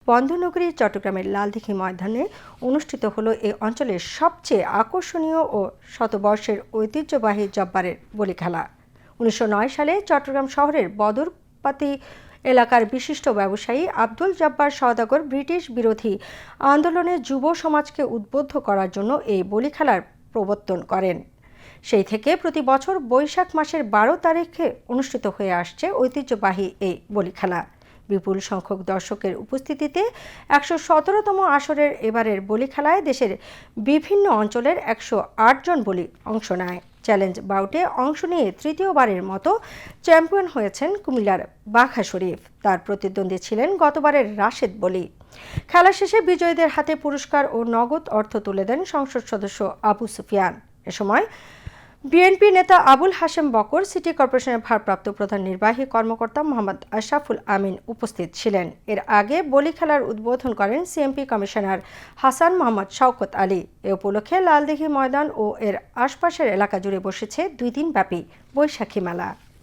বন্দরনগরী চট্টগ্রামের লালদিঘি ময়দানে অনুষ্ঠিত হলো এই অঞ্চলের সবচেয়ে আকর্ষণীয় ও শতবর্ষের ঐতিহ্যবাহী জব্বারের বলি খেলা। 1909 সালে চট্টগ্রাম শহরের বদরপাতি এলাকার বিশিষ্ট ব্যবসায়ী আব্দুল জব্বার সওদাগর ব্রিটিশ বিরোধী আন্দোলনে যুব সমাজকে উদ্বুদ্ধ করার জন্য এই বলি খেলার প্রবর্তন করেন। সেই থেকে প্রতি বছর বৈশাখ মাসের 12 তারিখে অনুষ্ঠিত হয়ে আসছে ঐতিহ্যবাহী এই বলি খেলা। বিপুল সংখ্যক দর্শকের উপস্থিতিতে 117তম আসরের এবারের বলি খেলায় দেশের বিভিন্ন অঞ্চলের 108 জন বলি অংশ নেয়। চ্যালেঞ্জ বাউটে অংশ নিয়ে তৃতীয়বারের মতো চ্যাম্পিয়ন হয়েছেন কুমিল্লার বাঘা শরীফ। তার প্রতিদ্বন্দ্বী ছিলেন গতবারের রাশেদ বলি। খেলা শেষে বিজয়ীদের হাতে পুরস্কার ও নগদ অর্থ তুলে দেন সংসদ সদস্য আবু সুফিয়ান। এ সময় বিএনপি নেতা আবুল হাশেম বকর, সিটি কর্পোরেশনের ভারপ্রাপ্ত প্রধান নির্বাহী কর্মকর্তা মোহাম্মদ আশরাফুল আমিন উপস্থিত ছিলেন। এর আগে বলি খেলার উদ্বোধন করেন সিএমপি কমিশনার হাসান মোহাম্মদ শওকত আলী। এ উপলক্ষে লালদিঘি ময়দান ও এর আশপাশের এলাকা জুড়ে বসেছে 2 দিনব্যাপী বৈশাখী মেলা।